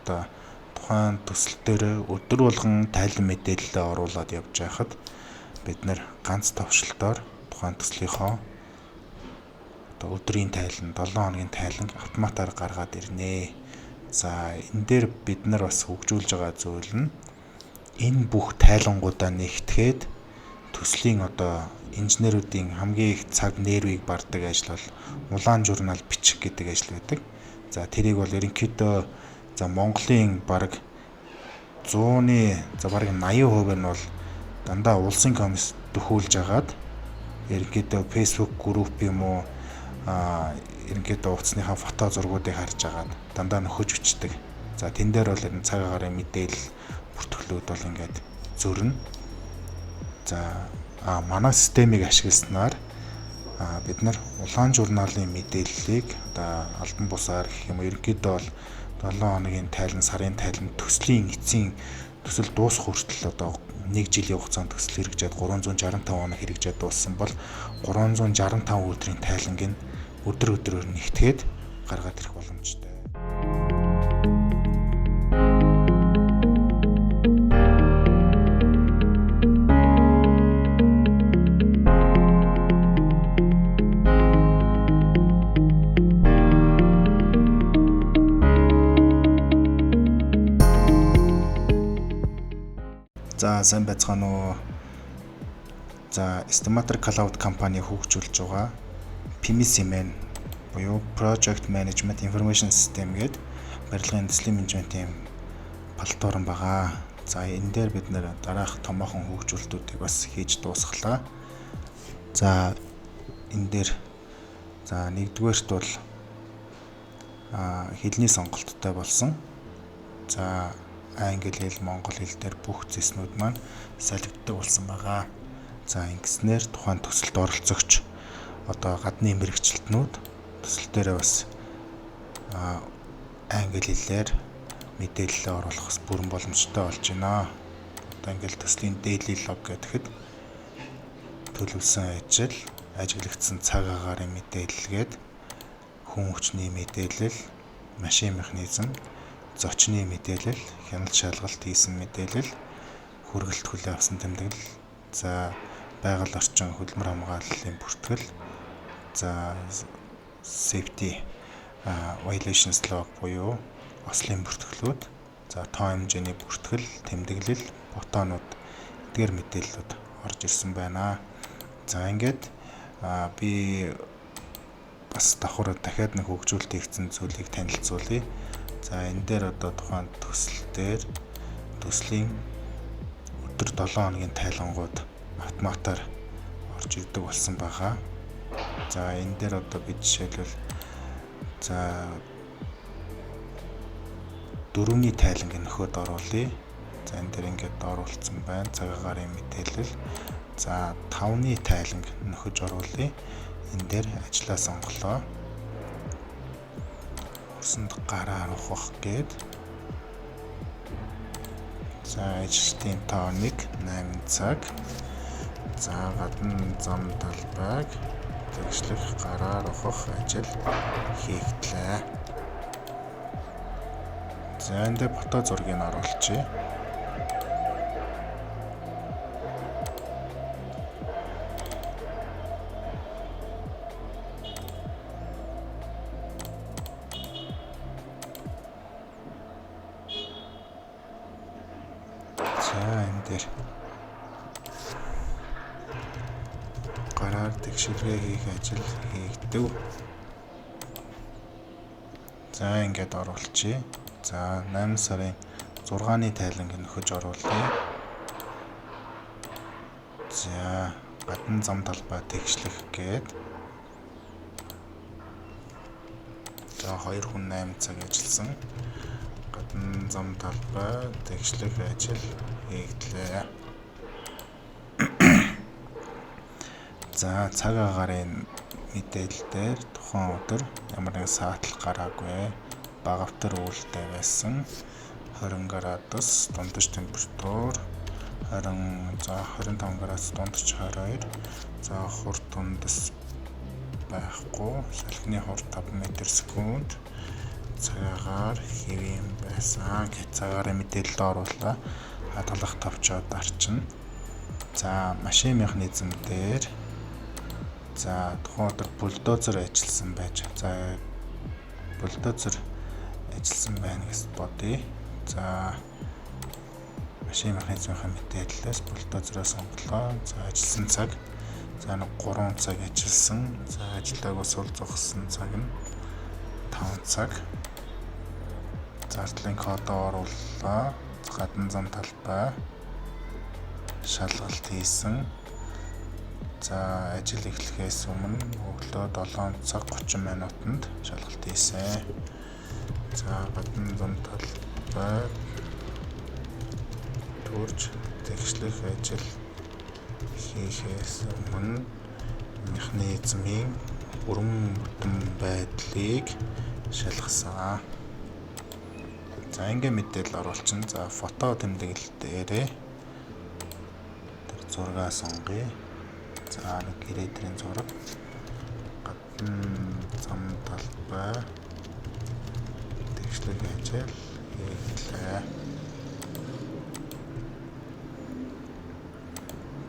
одоо тухайн төсөл дээр өдөр болгон тайлан мэдээлэлээ оруулаад явж байхад бид нэр ганц товшилтоор тухайн төслийнхоо одоо өдрийн тайлан, 7 хоногийн тайлан автоматар гаргаад ирнэ. За энэ дээр бид нар бас хөгжүүлж байгаа зүйл нь энэ бүх тайлангуудаа нэгтгэхэд төслийн одоо инженеруудын хамгийн их цаг нервийг бардаг ажил бол улаан журнал бичих гэдэг ажил байдаг. За тэрийг бол ерөнхийдөө за Монголын бараг 100-ны за бараг 80% нь бол дандаа улсын комисс төхөөлж агаад ерөнхийдөө Facebook групп юм уу ерөнхийдөө утасныхаа фото зургуудыг харж агаад дандаа нөхөж өчтдөг. За тэн дээр бол энэ цаг агаарын мэдээлэл бүртгэлүүд бол ингээд зөрнө. За манай системийг ашигласнаар бид нар улаан журналын мэдээллийг одоо албан бусаар гэх юм уу ерөнхийдөө бол 7 хоногийн тайлан, сарын тайлан, төслийн эцсийн төсөл дуусах хүртэл одоо 1 жилийн хугацаанд төсөл хэрэгжээд 365 хоног хэрэгжээд дууссан бол 365 өдрийн тайланг нь өдөр өдрөөр нэгтгээд гаргаад ирэх боломжтой. За сайн байцгаана уу. За Estimator Cloud компани хөгжүүлж байгаа PMSM буюу Project Management Information System гэдэг барилгын төслийн менежментийн платформ байгаа. За энэ дээр бид нэр дараах томоохон хөгжүүлэлтүүдийг бас хийж дуусглаа. За энэ дээр за нэгдүгээрт бол хэлний сонголттой болсон. За англи хэл, монгол хэл дээр бүх зэснүүд маань солигддог болсон байгаа. За ингэснээр тухайн төсөлд оролцогч одоо гадны мэрэгчлэтнүүд төсөл дээрээ бас англи хэлээр мэдээлэл оруулах бас бүрэн боломжтой болж байна. Одоо ингээл төслийн daily log гэхэд төлөвлөсөн ажил, ажиглагдсан цаг агаарын мэдээлэлгээд хүн хүчний мэдээлэл, машин механизм, зочны мэдээлэл, хяналт шалгалт хийсэн мэдээлэл, хүргэлт хүлээн авсан тэмдэглэл, за байгаль орчин хөдөлмөр хамгааллын бүртгэл, за safety violations log буюу ослын бүртгэлүүд, за тоо хэмжээний бүртгэл, тэмдэглэл, бутонууд эдгээр мэдээллүүд орж ирсэн байна. За ингээд би бас давхар дахиад нэг хөгжүүлэлт хийгдсэн зүйлийг танилцуулъя. За энэ дээр одоо тухайн төсөл дээр төслийн өдөр 7 хоногийн тайлангууд автоматар орж ирдэг болсон байгаа. За энэ дээр одоо бид жишээлбэл за 4-ний тайланг нөхөд оруулъя. За энэ дээр ингээд оруулсан байна. Цаг агаарын мэдээлэл. За 5-ны тайланг нөхөж оруулъя. Энэ дээр ажлаа сонголоо. Урсанд гараар ухах гээд. За ажилтны тооныг 8 цаг. За гадна зам талбайг тэгшлэх гараар ухах ажил хийгдлээ. За энэ дээр фото зургийг оруулчихъя. Энэ дээр гараар тэгшилгээ хийх ажил хийгдэв. За ингээд оруулчихъя. За 8 сарын 6-ны тайланг нөхөж оруулъя. За гадна зам талбай тэгшлэх гээд. За 2 хүн 8 цаг ажилласан. Гадна зам талбай тэгшлэх ажил хийгдлээ. За цаг агаарын мэдээлэл дээр тухайн өдөр ямар нэгэн саатал гараагүй, багавтар үүлтэй байсан, 20 градус дундаж температур, 25 градус дундаж 22, за хурд дундас байхгүй, салхины хурд 5 м/сек. цагаагаар хэвэн байсан гэж цагаараа мэдээлэл оруулаа. Толгох товчоод арчна. За машин механизм дээр за тухайн өдөр бульдозер ажилласан байж. За бульдозер ажилласан байна гэж бодъё. За машин механизмын мэдээллээс бульдозероос сонголоо. За ажилласан цаг. За 3 цаг ажилласан. За ажилтаагүй сул зогссон цаг нь 5 цаг. Зардлын кодоо орууллаа. Гадна зам талбай шалгалт хийсэн. За ажил эхлэхээс өмнө өглөө 7 цаг 30 минутанд шалгалт хийсэн. За гадна зам талбай төрж тэгшлэх ажил хийхээс өмнө механизмын бүрэн бүтэн байдлыг шалгасан. За ингээ мэдээлэл оруулчин. За фото тэмдэглэл дээрээ тэр зураг сонгоё. За нэг гэрээдрийн зураг. Гадна зам талбай тэгшлэг ажил хийлээ.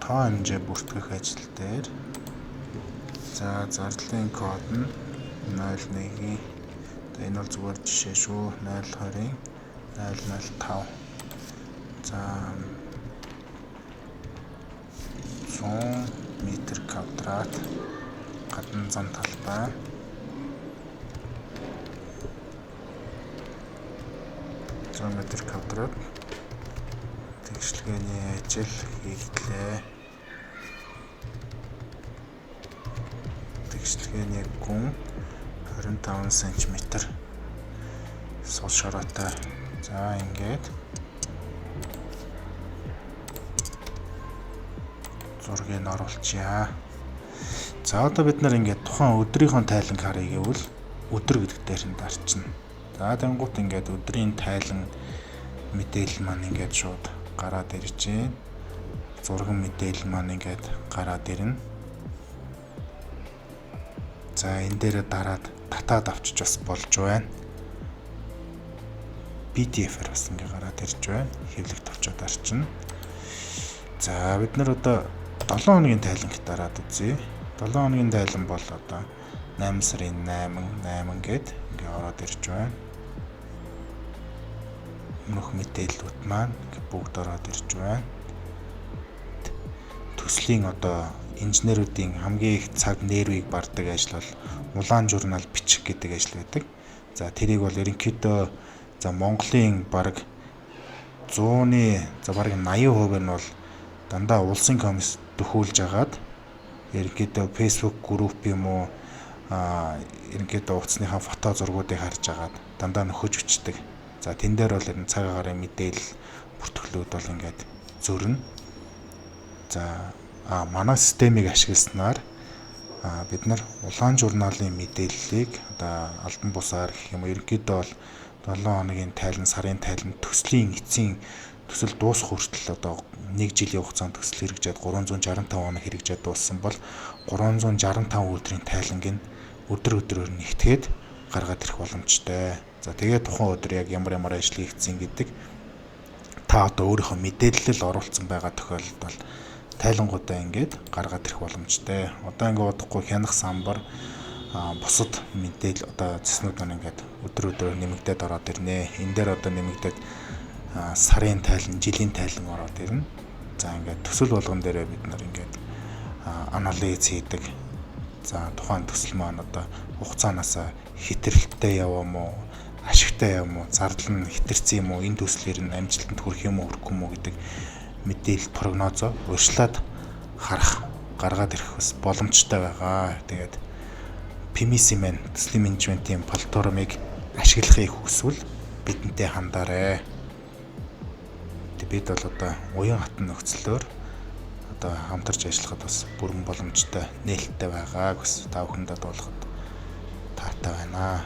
Тоо хэмжээ бүртгэх ажил дээр за зардлын код нь 01. Энэ бол зүгээр жишээ шүү. 020 005. За 100 м² гадна зам талбай. м² тэгшлэгээний ажил хийлээ. Тэгшлэгээний гүн 25 см сул шороотой. За ингээд зургийг оруулчихъя. За одоо бид нар ингээд тухайн өдрийнхөө тайлан харъя гэвэл өдөр гэдэг дээр нь дарчна. За тэнгуут ингээд өдрийн тайлан мэдээлэл маань ингээд шууд гараад ирж байна. Зурган мэдээлэл маань ингээд гараад ирнэ. За энэ дээр дараад татаад авчиж бас болж байна. PDF-ээр бас ингээ гараад ирж байна. Хэвлэгт авчаад арчна. За бид нар одоо 7 хоногийн тайланг дараад үзье. 7 хоногийн тайлан бол одоо 8 сарын 8 гэд ингээ ороод ирж байна. Өмнөх мэдээллүүд маань бүгд ороод ирж байна. Төслийн одоо инженеруудын хамгийн их цаг нервийг бардаг ажил бол улаан журнал бичих гэдэг ажил байдаг. За тэрийг бол ерөнхийдөө за Монголын бараг 100-ны за бараг 80% нь бол дандаа улсын комисс төхүүлж агаад ерөнхийдөө Facebook групп юм уу ерөнхийдөө утасныхаа фото зургуудыг харж агаад дандаа нөхөж өчтдөг. За тэн дээр бол энэ цаг агарын мэдээлэл бүртгэлүүд бол ингээд зөрнө. За манай системийг ашигласнаар бид нар улаан журналын мэдээллийг одоо албан бусаар гэх юм уу ерөнхийдөө бол 7 хоногийн тайлан, сарын тайлан, төслийн эцсийн төсөл дуусах хүртэл одоо 1 жилийн хугацаанд төсөл хэрэгжээд 365 хоног хэрэгжээд дууссан бол 365 өдрийн тайланг нь өдөр өдрөөр нэгтгээд гаргаад ирэх боломжтой. За тэгээд тухайн өдөр яг ямар ажил хийгдсэн гэдэг та одоо өөрийнхөө мэдээлэл оруулсан байгаа тохиолдолд бол тайлангуудаа ингээд гаргаад ирэх боломжтой. Одоо ингээд удахгүй хянах самбар бусад мэдээлэл одоо цэснүүд маань ингээд өдөр өдрөөр нэмэгдээд ороод ирнэ. Энэ дээр одоо нэмэгдээд сарын тайлан, жилийн тайлан ороод ирнэ. За ингээд төсөл болгон дээрээ бид нар ингээд анализ хийдэг. За тухайн төсөл маань одоо хугацаанаас хэтэрхтээ яваа мó, ашигтай яваа мó, зардал нь хэтэрсэн юм уу, энэ төслээр нь амжилтанд хүрэх юм уу, хүрэхгүй юм уу гэдэг мэдээлэл прогнозоо урьдчилаад харах, гаргаад ирэх бас боломжтой байгаа. Тэгээд PMS маань төслийн менежментийн платформыг ашиглахыг хүсвэл бидэнтэй хандаарай. Бид бол одоо уян хатан нөхцлөөр одоо хамтарч ажиллахад бас бүрэн боломжтой нээлттэй байгаа гэсэн та бүхэндээ дуулахад таатай байна.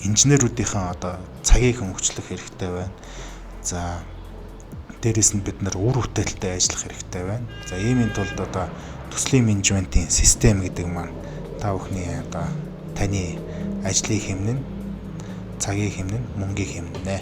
Инженеруудынхаа одоо цагийг хөнгөлөх хэрэгтэй байна. За дээрэс нь бид нар үр бүтээлтэй ажиллах хэрэгтэй байна. За иймийн тулд одоо төслийн менежментийн систем гэдэг маань та бүхний одоо таны ажлыг хэмнэн, цагийг хэмнэн, мөнгийг хэмнэнэ.